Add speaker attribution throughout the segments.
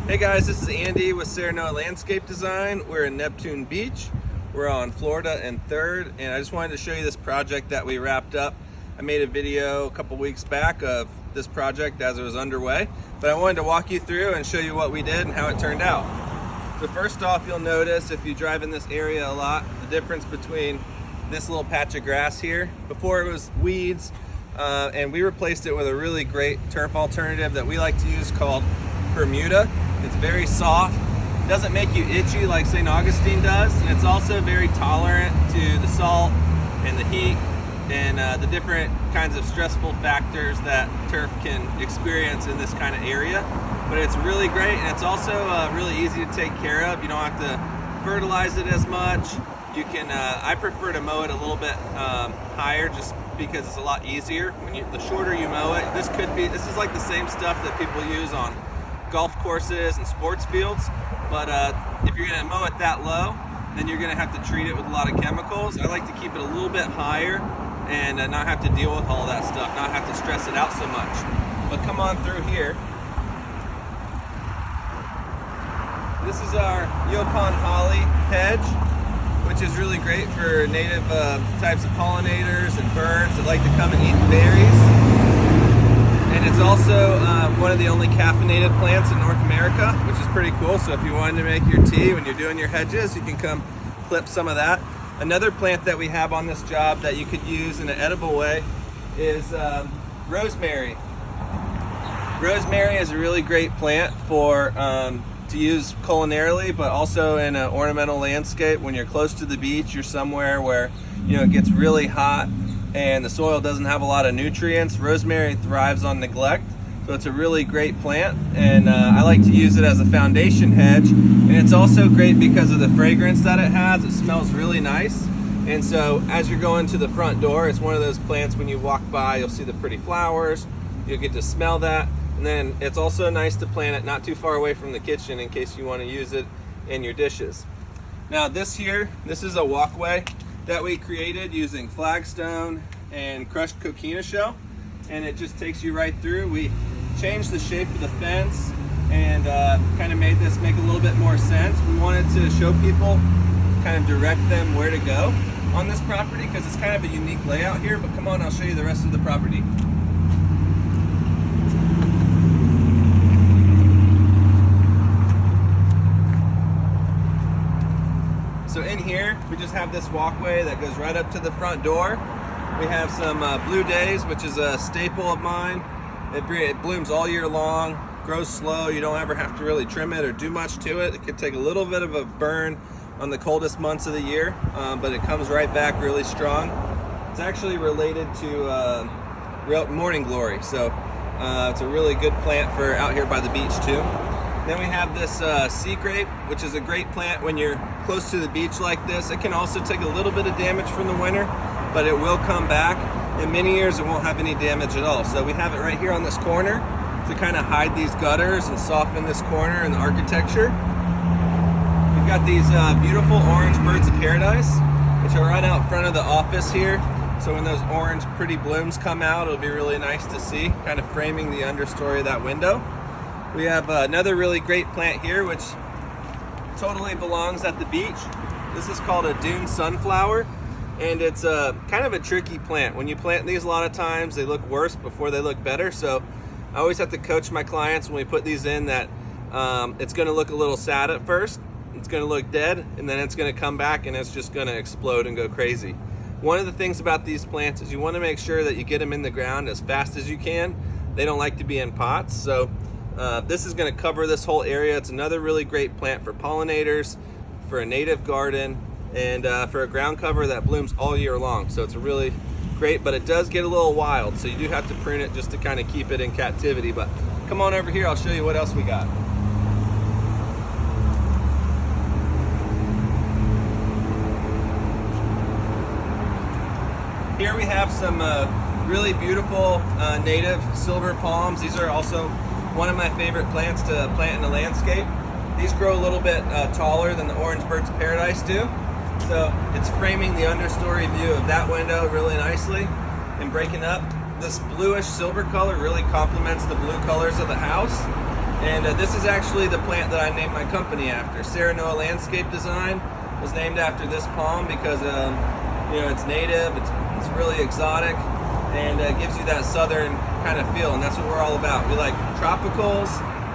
Speaker 1: Hey guys, this is Andy with Sereno Landscape Design. We're in Neptune Beach. We're on Florida and 3rd, and I just wanted to show you this project that we wrapped up. I made a video a couple weeks back of this project as it was underway, but I wanted to walk you through and show you what we did and how it turned out. So first off, you'll notice if you drive in this area a lot, the difference between this little patch of grass here. Before it was weeds, and we replaced it with a really great turf alternative that we like to use called Bermuda. It's very soft, doesn't make you itchy like St. Augustine does, and it's also very tolerant to the salt and the heat and the different kinds of stressful factors that turf can experience in this kind of area. But it's really great, and it's also really easy to take care of. You don't have to fertilize it as much. You can, I prefer to mow it a little bit higher just because it's a lot easier. The shorter you mow it, this is like the same stuff that people use on golf courses and sports fields, but if you're going to mow it that low, then you're going to have to treat it with a lot of chemicals. I like to keep it a little bit higher and not have to deal with all that stuff, not have to stress it out so much. But come on through here. This is our Yopon holly hedge, which is really great for native types of pollinators and birds that like to come and eat berries. And it's also one of the only caffeinated plants in North America, which is pretty cool. So if you wanted to make your tea when you're doing your hedges, you can come clip some of that. Another plant that we have on this job that you could use in an edible way is rosemary. Rosemary is a really great plant for to use culinarily, but also in an ornamental landscape. When you're close to the beach, you're somewhere where it gets really hot and the soil doesn't have a lot of nutrients. Rosemary thrives on neglect, so it's a really great plant, and I like to use it as a foundation hedge. And it's also great because of the fragrance that it has. It smells really nice, and so as you're going to the front door, it's one of those plants when you walk by, you'll see the pretty flowers, you'll get to smell that. And then it's also nice to plant it not too far away from the kitchen in case you want to use it in your dishes. Now this is a walkway that we created using flagstone and crushed coquina shell, and it just takes you right through. We changed the shape of the fence and kind of made this make a little bit more sense. We wanted to show people, kind of direct them where to go on this property because it's kind of a unique layout here. But come on, I'll show you the rest of the property. So in here, we just have this walkway that goes right up to the front door. We have some blue days, which is a staple of mine. It blooms all year long, grows slow. You don't ever have to really trim it or do much to it. It could take a little bit of a burn on the coldest months of the year, but it comes right back really strong. It's actually related to morning glory, so it's a really good plant for out here by the beach too. Then we have this sea grape, which is a great plant when you're close to the beach like this. It can also take a little bit of damage from the winter, but it will come back. In many years, it won't have any damage at all. So we have it right here on this corner to kind of hide these gutters and soften this corner and the architecture. We've got these beautiful orange birds of paradise, which are right out front of the office here. So when those orange pretty blooms come out, it'll be really nice to see, kind of framing the understory of that window. We have another really great plant here, which totally belongs at the beach. This is called a dune sunflower, and it's kind of a tricky plant. When you plant these, a lot of times they look worse before they look better. So I always have to coach my clients when we put these in that it's going to look a little sad at first. It's going to look dead, and then it's going to come back and it's just going to explode and go crazy. One of the things about these plants is you want to make sure that you get them in the ground as fast as you can. They don't like to be in pots, so this is going to cover this whole area. It's another really great plant for pollinators, for a native garden, and for a ground cover that blooms all year long. So it's a really great, but it does get a little wild, so you do have to prune it just to kind of keep it in captivity. But come on over here, I'll show you what else we got. Here we have some really beautiful native silver palms. These are also one of my favorite plants to plant in the landscape. These grow a little bit taller than the orange birds of paradise do. So it's framing the understory view of that window really nicely and breaking up. This bluish silver color really complements the blue colors of the house. And this is actually the plant that I named my company after. Serenoa Landscape Design was named after this palm because you know, it's native, it's really exotic, and gives you that southern kind of feel, and that's what we're all about. We like tropicals,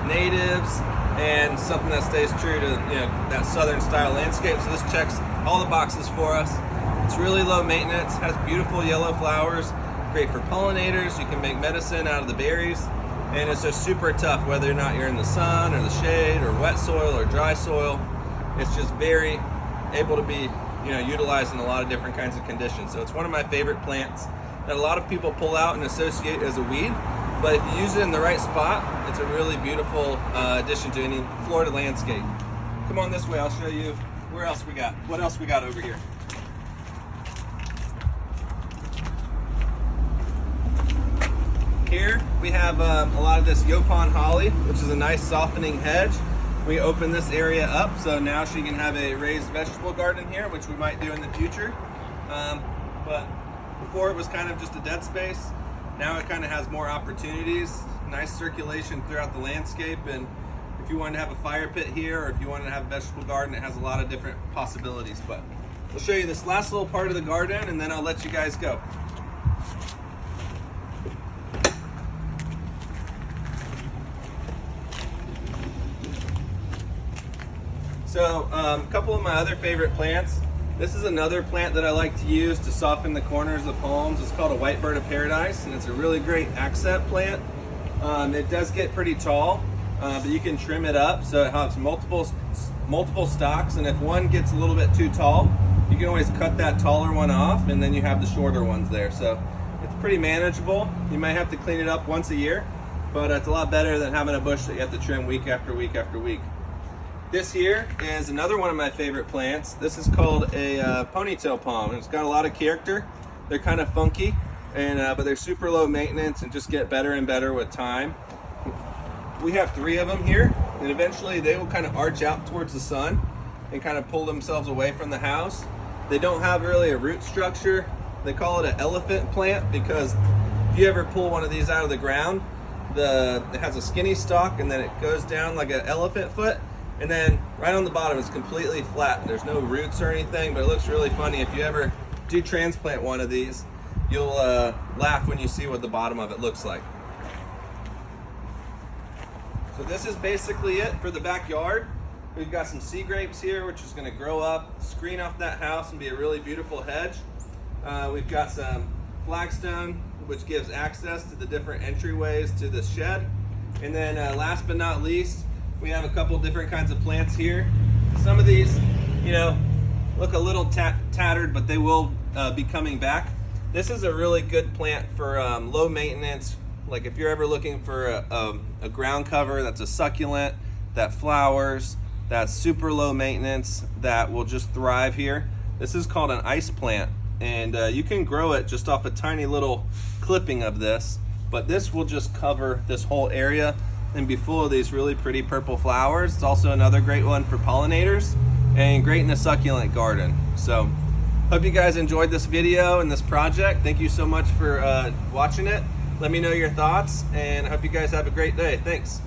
Speaker 1: natives, and something that stays true to, you know, that southern style landscape. So this checks all the boxes for us. It's really low maintenance, has beautiful yellow flowers, great for pollinators. You can make medicine out of the berries, and it's just super tough whether or not you're in the sun or the shade or wet soil or dry soil. It's just very able to be, you know, utilized in a lot of different kinds of conditions. So it's one of my favorite plants that a lot of people pull out and associate as a weed, but if you use it in the right spot, it's a really beautiful addition to any Florida landscape. Come on this way, I'll show you where else we got. What else we got over here? Here we have a lot of this Yopon holly, which is a nice softening hedge. We open this area up, so now she can have a raised vegetable garden here, which we might do in the future. But before it was kind of just a dead space. Now it kind of has more opportunities, nice circulation throughout the landscape, and if you wanted to have a fire pit here, or if you wanted to have a vegetable garden, it has a lot of different possibilities. But we'll show you this last little part of the garden, and then I'll let you guys go. So a couple of my other favorite plants. This is another plant that I like to use to soften the corners of palms. It's called a white bird of paradise, and it's a really great accent plant. It does get pretty tall, but you can trim it up so it has multiple stalks, and if one gets a little bit too tall, you can always cut that taller one off, and then you have the shorter ones there. So it's pretty manageable. You might have to clean it up once a year, but it's a lot better than having a bush that you have to trim week after week after week. This here is another one of my favorite plants. This is called a ponytail palm, and it's got a lot of character. They're kind of funky, and but they're super low maintenance and just get better and better with time. We have 3 of them here, and eventually they will kind of arch out towards the sun and kind of pull themselves away from the house. They don't have really a root structure. They call it an elephant plant because if you ever pull one of these out of the ground, it has a skinny stalk, and then it goes down like an elephant foot. And then right on the bottom it's completely flat. There's no roots or anything, but it looks really funny. If you ever do transplant one of these, you'll laugh when you see what the bottom of it looks like. So this is basically it for the backyard. We've got some sea grapes here, which is going to grow up, screen off that house, and be a really beautiful hedge. We've got some flagstone, which gives access to the different entryways to the shed. And then last but not least, we have a couple different kinds of plants here. Some of these, you know, look a little tattered, but they will be coming back. This is a really good plant for low maintenance. Like if you're ever looking for a ground cover that's a succulent, that flowers, that's super low maintenance, that will just thrive here. This is called an ice plant, and you can grow it just off a tiny little clipping of this, but this will just cover this whole area and be full of these really pretty purple flowers. It's also another great one for pollinators and great in a succulent garden. So hope you guys enjoyed this video and this project. Thank you so much for watching it. Let me know your thoughts, and I hope you guys have a great day. Thanks.